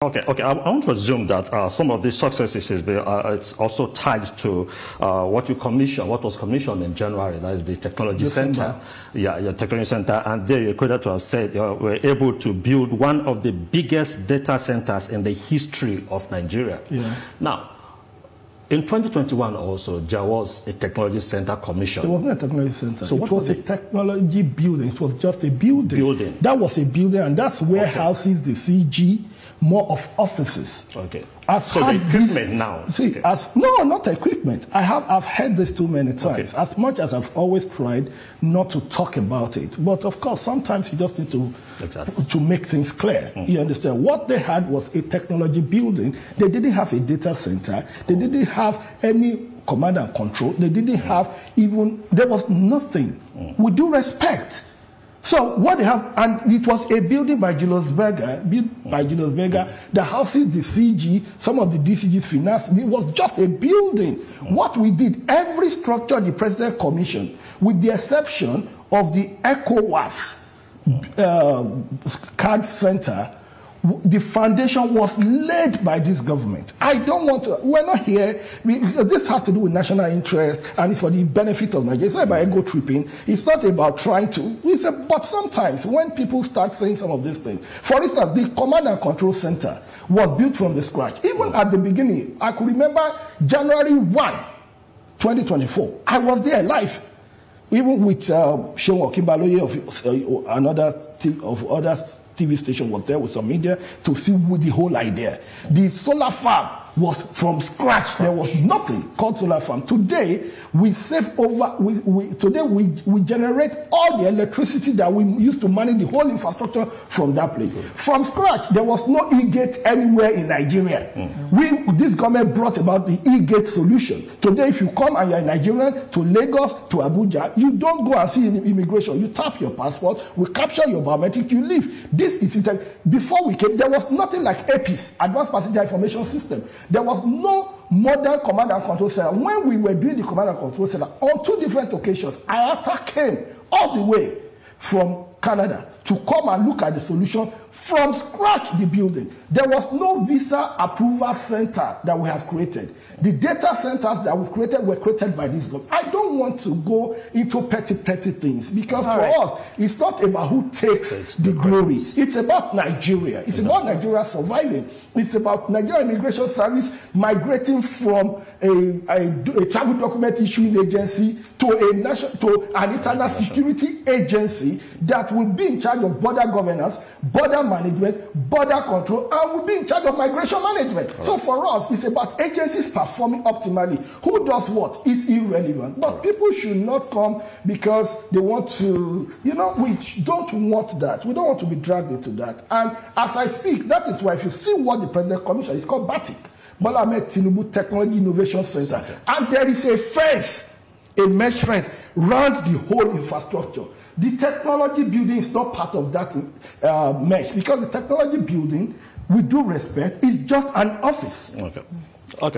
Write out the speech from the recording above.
Okay. I want to assume that some of these successes is it's also tied to what was commissioned in January. That is the Technology Center. Yeah, your Technology Center, and there you're credited to have said you were able to build one of the biggest data centers in the history of Nigeria. Yeah. Now, in 2021 also, there was a Technology Center commission. It wasn't a Technology Center. So it was a technology building. It was just a building. That was a building, and that's where houses the CG, more of offices. Okay. So the equipment now. See, no, not equipment. I've heard this too many times. Okay. As much as I've always tried not to talk about it, but of course sometimes you just need to make things clear. You understand? What they had was a technology building. They didn't have a data center. They didn't have any command and control. They didn't have even. There was nothing. With due respect. So what they have, and it was a building by Julius Berger, the houses the CG, some of the DCG's finance. It was just a building. What we did, every structure the president commissioned, with the exception of the ECOWAS card center, the foundation was laid by this government. I don't want to, we're not here, this has to do with national interest and it's for the benefit of Nigeria. It's not about ego tripping. It's not about trying to, but sometimes when people start saying some of these things, for instance, the command and control center was built from the scratch. Even at the beginning, I could remember January 1, 2024. I was there live. Even with Seun Okinbaloye of other TV station was there with some media to see with the whole idea. The solar farm was from scratch. There was nothing called solar farm. Today, we save over, today we generate all the electricity that we used to manage the whole infrastructure from that place. From scratch, there was no e-gate anywhere in Nigeria. This government brought about the e-gate solution. Today, if you come and you're a Nigerian to Lagos, to Abuja, you don't go and see immigration. You tap your passport, we capture your biometric, you leave. This is it. Before we came, there was nothing like APIS, Advanced Passenger Information System. There was no modern command and control center. When we were doing the command and control center, on 2 different occasions, IATA came all the way from Canada to come and look at the solution from scratch, the building. There was no visa approval center that we have created. The data centers that we created were created by this government. I don't want to go into petty things because for us, it's not about who takes the glory. It's about Nigeria. It's about Nigeria surviving. It's about Nigeria Immigration Service migrating from a travel document issuing agency to an internal security agency that will be in charge of border governance, border management, border control, and will be in charge of migration management. So for us, it's about agencies performing optimally. Who does what is irrelevant. But people should not come because they want to, we don't want that. We don't want to be dragged into that. And as I speak, that is why if you see what the President Commission is called BATIC, Bola Ahmed Tinubu Technology Innovation Center, and there is a fence, a mesh fence, around the whole infrastructure. The technology building is not part of that mesh because the technology building, with due respect, is just an office. Okay.